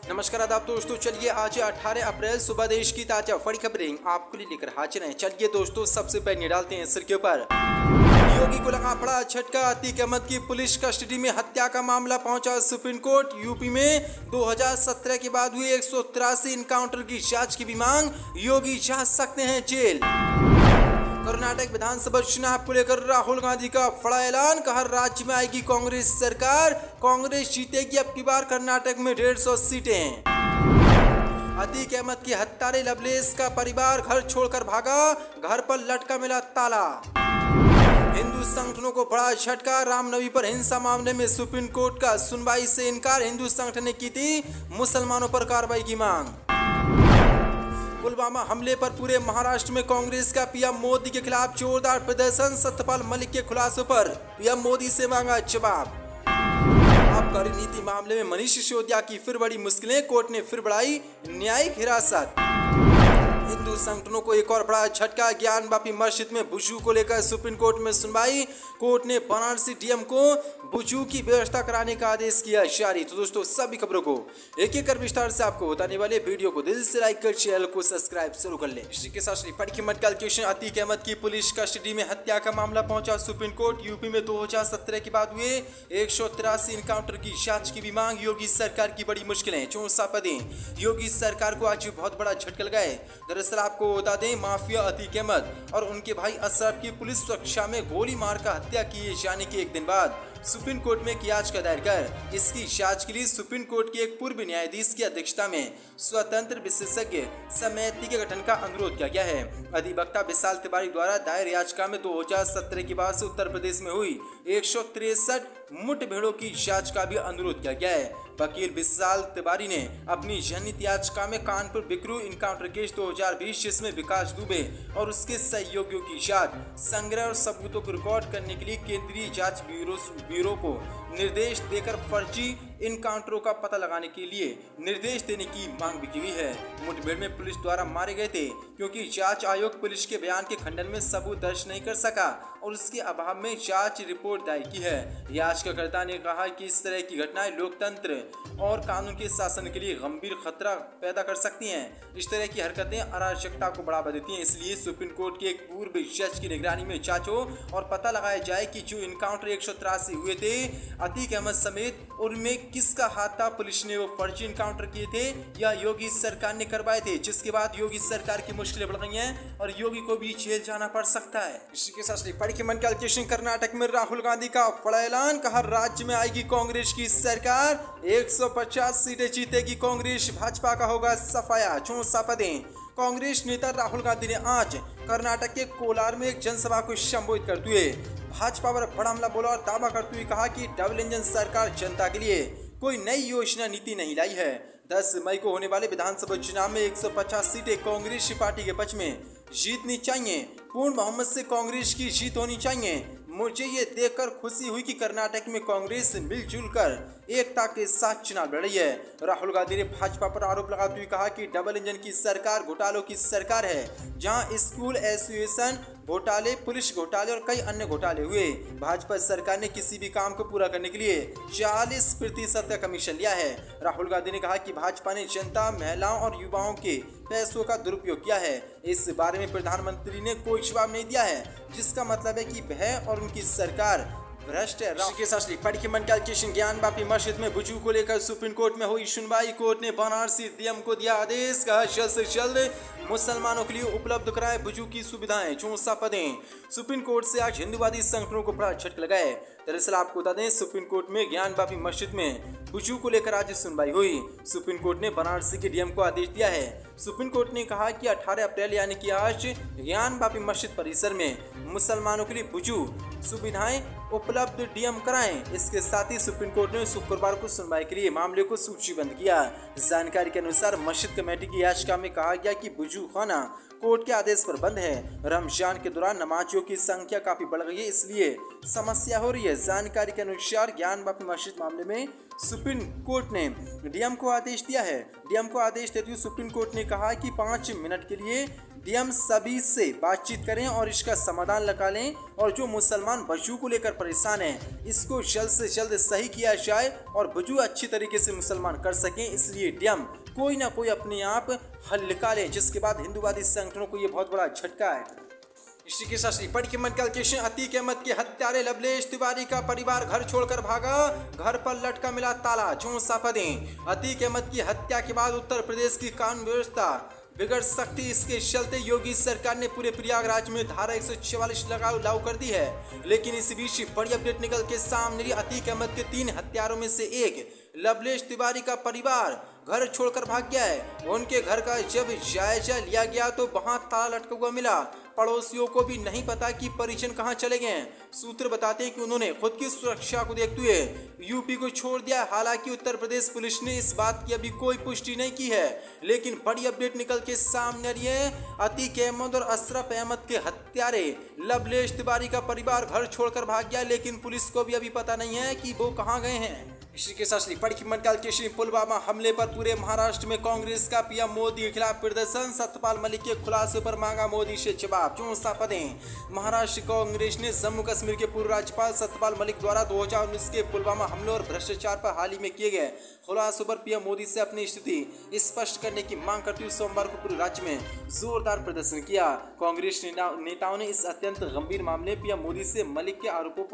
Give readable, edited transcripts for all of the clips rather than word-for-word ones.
नमस्कार आदाब दोस्तों, चलिए आज 18 अप्रैल सुबह देश की ताजा बड़ी खबरें आपके लिए लेकर हाजिर हैं। चलिए दोस्तों, सबसे पहले डालते हैं सिर के ऊपर। योगी को लगा बड़ा झटका, अतीक अहमद की पुलिस कस्टडी में हत्या का मामला पहुंचा सुप्रीम कोर्ट। यूपी में 2017 के बाद हुए 183 इनकाउंटर की जांच की भी मांग, योगी जा सकते हैं जेल। कर्नाटक विधानसभा चुनाव को लेकर राहुल गांधी का बड़ा ऐलान, कहा राज्य में आएगी कांग्रेस सरकार, कांग्रेस जीतेगी अब की बार कर्नाटक में 150 सीटें। अतीक अहमद की हत्यारे लवलेश का परिवार घर छोड़कर भागा, घर पर लटका मिला ताला। हिंदू संगठनों को बड़ा झटका, रामनवमी पर हिंसा मामले में सुप्रीम कोर्ट का सुनवाई से इनकार, हिंदू संगठन ने की थी मुसलमानों पर कार्रवाई की मांग। पुलवामा हमले पर पूरे महाराष्ट्र में कांग्रेस का पीएम मोदी के खिलाफ जोरदार प्रदर्शन, सत्यपाल मलिक के खुलासों पर पीएम मोदी से मांगा जवाब। आबकारी नीति मामले में मनीष सिसोदिया की फिर बड़ी मुश्किलें, कोर्ट ने फिर बढ़ाई न्यायिक हिरासत। हिंदू संगठनों को एक और बड़ा झटका, ज्ञान वापी मस्जिद में वुजू को लेकर सुप्रीम कोर्ट में सुनवाई, कोर्ट ने वाराणसी डीएम को वुजू की व्यवस्था कराने का आदेश किया जारी। तो दोस्तों, सभी खबरों को एक एक कर विस्तार से आपको बताने वाले वीडियो को दिल से लाइक कर चैनल को सब्सक्राइब जरूर कर लें। इसी के साथ कैलकुलेशन, अतीक अहमद की पुलिस कस्टडी में हत्या का मामला पहुंचा सुप्रीम कोर्ट। यूपी में 2017 के बाद हुए 183 इनकाउंटर की जांच की भी मांग, योगी सरकार की बड़ी मुश्किलें, 64 पदें, योगी सरकार को आज बहुत बड़ा झटका लगा है। दरअसल आपको बता दें, माफिया अतीक अहमद और उनके भाई अशरफ की पुलिस सुरक्षा में गोली मारकर हत्या किए जाने के एक दिन बाद सुप्रीम कोर्ट में याचिका दायर कर इसकी जांच के लिए सुप्रीम कोर्ट के एक पूर्व न्यायाधीश की अध्यक्षता में स्वतंत्र विशेषज्ञ समिति के गठन का अनुरोध किया गया है। अधिवक्ता विशाल तिवारी द्वारा दायर याचिका में 2017 के बाद से उत्तर प्रदेश में हुई 163 मुठभेड़ों की जांच का भी अनुरोध किया गया है। वकील विशाल तिवारी ने अपनी जनहित याचिका में कानपुर बिकरू इनकाउंटर केस 2020 जिसमें विकास दुबे और उसके सहयोगियों की जांच, संग्रह और सबूतों को रिकॉर्ड करने के लिए केंद्रीय जांच ब्यूरो को निर्देश देकर फर्जी इनकाउंटरों का पता लगाने के लिए निर्देश देने की मांग भी की गई है। मुठभेड़ में पुलिस द्वारा मारे गए थे क्योंकि जांच आयोग पुलिस के बयान के खंडन में सबूत दर्ज नहीं कर सका और उसके अभाव में जांच रिपोर्ट दायर की है। याचिकाकर्ता ने कहा कि इस तरह की घटनाएं लोकतंत्र और कानून के शासन के लिए गंभीर खतरा पैदा कर सकती हैं। इस तरह की हरकतें अराजकता को बढ़ावा देती हैं, इसलिए सुप्रीम कोर्ट के एक पूर्व जज की निगरानी में जांच हो और पता लगाया जाए कि जो इनकाउंटर 183 हुए थे अतीक अहमद समेत, उनमें किसका हाथ था। पुलिस ने वो फर्जी इनकाउंटर किए थे या योगी सरकार ने करवाए थे, जिसके बाद योगी सरकार की मुश्किलें बढ़ गई हैं और योगी को भी जेल जाना पड़ सकता है। इसी के साथ कैलकुलेशन, कर्नाटक में राहुल गांधी का बड़ा ऐलान, कहा राज्य में आएगी कांग्रेस की सरकार, 150 सीटें जीतेगी कांग्रेस, भाजपा का होगा सफाया, 64 पदें। कांग्रेस नेता राहुल गांधी ने आज कर्नाटक के कोलार में एक जनसभा को संबोधित करते हुए भाजपा पर बड़ा हमला बोला और दावा करते हुए कहा कि डबल इंजन सरकार जनता के लिए कोई नई योजना नीति नहीं लाई है। 10 मई को होने वाले विधानसभा चुनाव में 150 सीटें कांग्रेस पार्टी के पक्ष में जीतनी चाहिए, पूर्ण बहुमत से कांग्रेस की जीत होनी चाहिए। मुझे ये देखकर खुशी हुई कि कर्नाटक में कांग्रेस मिलजुल कर एकता के साथ चुनाव लड़ रही है। राहुल गांधी ने भाजपा पर आरोप लगाते हुए कहा कि डबल इंजन की सरकार घोटालों की सरकार है, जहां स्कूल एसोसिएशन घोटाले, पुलिस घोटाले और कई अन्य घोटाले हुए। भाजपा सरकार ने किसी भी काम को पूरा करने के लिए 40% का कमीशन लिया है। राहुल गांधी ने कहा कि भाजपा ने जनता, महिलाओं और युवाओं के पैसों का दुरुपयोग किया है। इस बारे में प्रधानमंत्री ने कोई जवाब नहीं दिया है, जिसका मतलब है कि वह और उनकी सरकार भ्रष्ट है। कैलकुलेशन, ज्ञान वापी मस्जिद में वुजू को लेकर सुप्रीम कोर्ट में हुई सुनवाई, कोर्ट ने वाराणसी डीएम को दिया आदेश, कहा जल्द से जल्द मुसलमानों के लिए उपलब्ध कराए वुजू की सुविधाएं, 64 पदें। सुप्रीम कोर्ट से आज हिंदूवादी संगठनों को बड़ा झटका लगा है। दरअसल आपको बता दें, सुप्रीम कोर्ट में ज्ञान वापी मस्जिद में वुजू को लेकर आज सुनवाई हुई। सुप्रीम कोर्ट ने वाराणसी के डीएम को आदेश दिया है। सुप्रीम कोर्ट ने कहा कि 18 अप्रैल यानी कि आज ज्ञान वापी मस्जिद परिसर में मुसलमानों के लिए वुजू सुविधाएं उपलब्ध डीएम कराएं। इसके साथ ही सुप्रीम कोर्ट ने शुक्रवार को सुनवाई के लिए मामले को सूचीबद्ध किया। जानकारी के अनुसार मस्जिद कमेटी की याचिका में कहा गया कि वुजू खाना कोर्ट के आदेश पर बंद है। रमजान के दौरान नमाजियों की संख्या काफी बढ़ गई है, इसलिए समस्या हो रही है। जानकारी के अनुसार ज्ञान बापी मस्जिद मामले में सुप्रीम कोर्ट ने डीएम को आदेश दिया है। डीएम को आदेश देते हुए सुप्रीम कोर्ट ने कहा कि 5 मिनट के लिए डीएम सभी से बातचीत करें और इसका समाधान निकालें, और जो मुसलमान वजू को लेकर परेशान हैं इसको जल्द से जल्द सही किया जाए और वजू अच्छी तरीके से मुसलमान कर सकें। इसलिए डीएम कोई ना कोई अपने आप हल निकाले, जिसके बाद हिंदूवादी संगठनों को ये बहुत बड़ा झटका है। इसी के साथ पढ़ के मेडिकल केस अतीक अहमद के हत्यारे लवलेश तिवारी का परिवार घर छोड़कर भागा, घर पर लटका मिला ताला, झोंसा फदें। अतीक अहमद की हत्या के बाद उत्तर प्रदेश की कानून व्यवस्था बिगड़ सकती, इसके चलते योगी सरकार ने पूरे प्रयागराज में धारा 144 लागू कर दी है। लेकिन इस बीच बड़ी अपडेट निकल के सामने, अतीक अहमद के 3 हत्यारों में से एक लवलेश तिवारी का परिवार घर छोड़कर भाग गया है। उनके घर का जब जायजा लिया गया तो वहां ताला लटका हुआ मिला। पड़ोसियों को भी नहीं पता कि परिजन कहां चले गए। सूत्र बताते हैं कि उन्होंने खुद की सुरक्षा को देखते हुए यूपी को छोड़ दिया। हालांकि उत्तर प्रदेश पुलिस ने इस बात की अभी कोई पुष्टि नहीं की है, लेकिन बड़ी अपडेट निकल के सामने आ रही है। अतीक अहमद और अशरफ अहमद के हत्यारे लवलेश तिवारी का परिवार घर छोड़कर भाग गया, लेकिन पुलिस को भी अभी पता नहीं है कि वो कहां गए हैं। इसी के साथ पढ़ की मंडल के पुलवामा हमले पर पूरे महाराष्ट्र में कांग्रेस का पीएम मोदी के खिलाफ प्रदर्शन। सत्यपाल मलिक के खुलासे पर मांगा मोदी से जवाब, चौंसा फदें। महाराष्ट्र कांग्रेस ने जम्मू कश्मीर के पूर्व राज्यपाल सत्यपाल मलिक द्वारा 2019 के पुलवामा हमले और भ्रष्टाचार पर हाल ही में किए गए खुलासों पर पीएम मोदी से अपनी स्थिति स्पष्ट करने की मांग करते हुए सोमवार को पूरे राज्य में जोरदार प्रदर्शन किया। कांग्रेस नेताओं ने इस अत्यंत गंभीर मामले पीएम मोदी से मलिक के आरोपों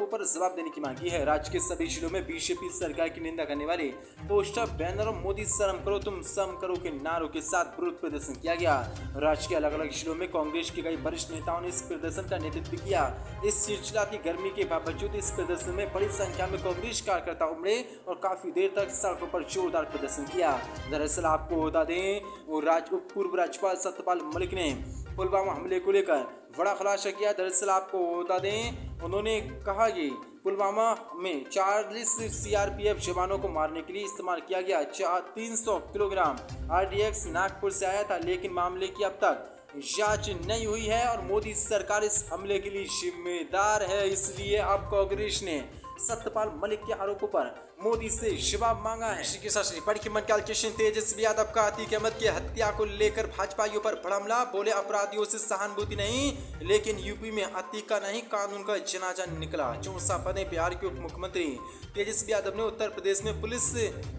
पर जवाब देने की मांग की है। राज्य के सभी जिलों में बीजेपी सरकार की निंदा करने वाले पोस्टर, बैनर और मोदी शर्म करो तुम सम करो के नारों के साथ विरोध प्रदर्शन किया गया। राज्य के अलग अलग जिलों में कांग्रेस के कई वरिष्ठ नेताओं ने इस प्रदर्शन का नेतृत्व किया। इस चिलचिलाती गर्मी के बावजूद इस प्रदर्शन में बड़ी संख्या में कांग्रेस कार्यकर्ता उमड़े और काफी देर तक सड़कों पर जोरदार प्रदर्शन किया। दरअसल आपको बता दें, पूर्व राज्यपाल सत्यपाल मलिक ने पुलवामा हमले को लेकर बड़ा खुलासा किया। दरअसल आपको बता दें, उन्होंने कहा कि पुलवामा में 40 सीआरपीएफ जवानों को मारने के लिए इस्तेमाल किया गया 300 किलोग्राम आरडीएक्स नागपुर से आया था, लेकिन मामले की अब तक जांच नहीं हुई है और मोदी सरकार इस हमले के लिए जिम्मेदार है। इसलिए अब कांग्रेस ने सत्यपाल मलिक के आरोपों पर मोदी से जवाब मांगा है। इसी के साथ पढ़ के मंडल के तेजस्वी यादव का अतीक अहमद की हत्या को लेकर भाजपाइयों पर बड़ा हमला, बोले अपराधियों से सहानुभूति नहीं, लेकिन यूपी में अतीक का नहीं कानून का जनाजा निकला। चौंसा फदें। बिहार के उप मुख्यमंत्री तेजस्वी यादव ने उत्तर प्रदेश में पुलिस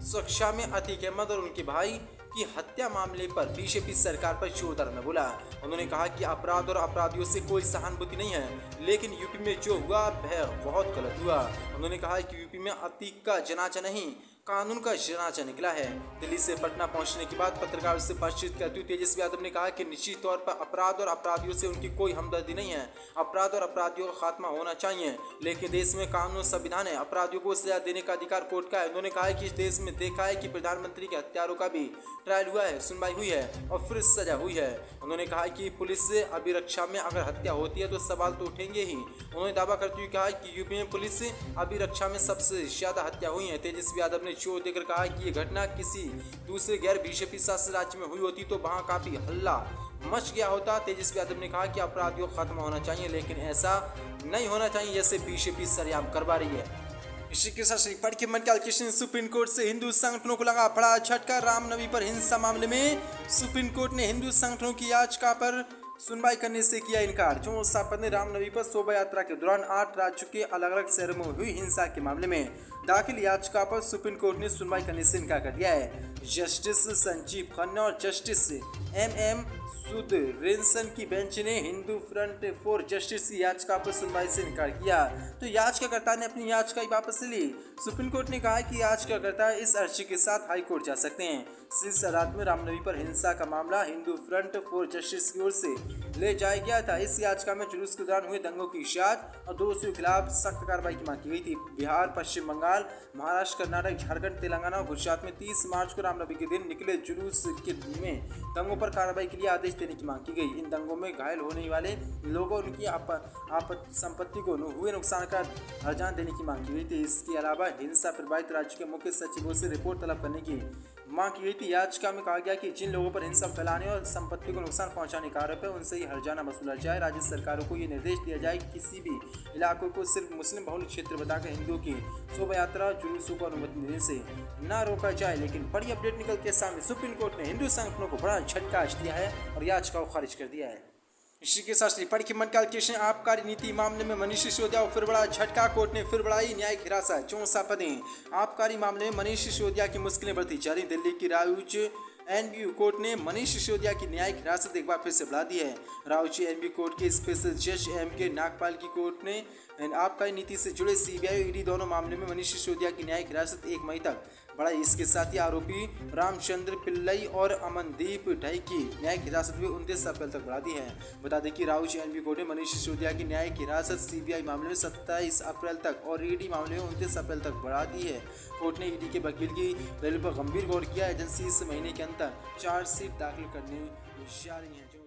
सुरक्षा में अतीक अहमद और उनके भाई की हत्या मामले पर बीजेपी सरकार पर जोरदार में बोला। उन्होंने कहा कि अपराध और अपराधियों से कोई सहानुभूति नहीं है, लेकिन यूपी में जो हुआ वह बहुत गलत हुआ। उन्होंने कहा कि यूपी में अतीक का जनाजा नहीं कानून का जनाजा निकला है। दिल्ली से पटना पहुंचने के बाद पत्रकारों से बातचीत करते हुए तेजस्वी यादव ने कहा कि निश्चित तौर पर अपराध और अपराधियों से उनकी कोई हमदर्दी नहीं है। अपराध और अपराधियों का खात्मा होना चाहिए, लेकिन देश में कानून और संविधान है। अपराधियों को सजा देने का अधिकार कोर्ट का है। उन्होंने कहा कि इस देश में देखा है कि प्रधानमंत्री के हत्यारों का भी ट्रायल हुआ है, सुनवाई हुई है और फिर सजा हुई है। उन्होंने कहा कि पुलिस अभिरक्षा में अगर हत्या होती है तो सवाल तो उठेंगे ही। उन्होंने दावा करते हुए कहा कि यूपी में पुलिस अभिरक्षा में सबसे ज्यादा हत्या हुई है। तेजस्वी यादव ने जोर देकर कहा कि ये घटना किसी दूसरे गैर बीजेपी शासित राज्य में हुई होती तो वहां काफी हल्ला मच गया होता। तेजस्वी यादव ने कहा कि अपराधियों को खत्म होना चाहिए, लेकिन ऐसा नहीं होना चाहिए जैसे बीजेपी सरेआम करवा रही है। इसी के साथ पढ़ के मंडल कृष्ण सुप्रीम कोर्ट से हिंदू संगठनों को लगा बड़ा झटका। रामनवमी पर हिंसा मामले में सुप्रीम कोर्ट ने हिंदू संगठनों की याचिका पर सुनवाई करने से किया इनकार। चौंसा पद ने रामनवमी पर शोभा यात्रा के दौरान 8 राज्यों के अलग अलग शहरों में हुई हिंसा के मामले में दाखिल याचिका पर सुप्रीम कोर्ट ने सुनवाई करने से इनकार कर दिया है। जस्टिस संजीव खन्ना और जस्टिस एम सुधरेंसन की बेंच ने हिंदू फ्रंट फॉर जस्टिस की याचिका पर सुनवाई से इनकार किया, तो याचिकाकर्ता ने अपनी याचिका वापस ली। सुप्रीम कोर्ट ने कहा कि याचिकाकर्ता इस अर्जी के साथ हाई कोर्ट जा सकते हैं। शीर्ष अदालत में रामनवमी पर हिंसा का मामला हिंदू फ्रंट फॉर जस्टिस की ओर से ले जाया गया था। इस याचिका में जुलूस के दौरान हुए दंगों की जांच और दोषियों के खिलाफ सख्त कार्रवाई की मांग की गई थी। बिहार, पश्चिम बंगाल, महाराष्ट्र, कर्नाटक, झारखंड, तेलंगाना और गुजरात में 30 मार्च को रामनवमी के दिन निकले जुलूस के में दंगों पर कार्रवाई के लिए आदेश देने की मांग की गई। इन दंगों में घायल होने वाले लोगों उनकी संपत्ति को हुए नुकसान का हर्जाना देने की मांग की गई थी। इसके अलावा हिंसा प्रभावित राज्य के मुख्य सचिवों से रिपोर्ट तलब करने की मांग की गई थी। याचिका में कहा गया कि जिन लोगों पर हिंसा फैलाने और संपत्ति को नुकसान पहुंचाने का आरोप है उनसे ही हर्जाना वसूला जाए। राज्य सरकारों को ये निर्देश दिया जाए कि किसी भी इलाकों को सिर्फ मुस्लिम बहुल क्षेत्र बताकर हिंदुओं की शोभा यात्रा जुलूसों को अनुमति देने से न रोका जाए। लेकिन बड़ी अपडेट निकल के सामने सुप्रीम कोर्ट ने हिंदू संगठनों को बड़ा झटका दिया है और याचिका को खारिज कर दिया है। इसी के साथ पढ़ के मन का क्वेश्चन, आबकारी नीति मामले में मनीष सिसोदिया को फिर बड़ा झटका, कोर्ट ने फिर बढ़ाई न्यायिक हिरासत। 64 पदें। आबकारी मामले में मनीष सिसोदिया की मुश्किलें बढ़ती जारी। दिल्ली की राउच एनबीयू कोर्ट ने मनीष सिसोदिया की न्यायिक हिरासत एक बार फिर से बढ़ा दी है। राउची एनबीयू कोर्ट के स्पेशल जज एम.के. नागपाल की कोर्ट ने आबकारी नीति से जुड़े सीबीआई और ईडी दोनों मामले में मनीष सिसोदिया की न्यायिक हिरासत 1 मई तक बढ़ाई। इसके साथ ही आरोपी रामचंद्र पिल्लई और अमनदीप ढाई की न्यायिक हिरासत भी 29 अप्रैल तक बढ़ा दी है। बता दें कि राउची एनबीयू कोर्ट ने मनीष सिसोदिया की न्यायिक हिरासत सीबीआई मामले में 27 अप्रैल तक और ईडी मामले में 29 अप्रैल तक बढ़ा दी है। कोर्ट ने ईडी के वकील की दलील पर गंभीर गौर किया। एजेंसी इस महीने के अंत तक चार्जशीट दाखिल करने जा रही है।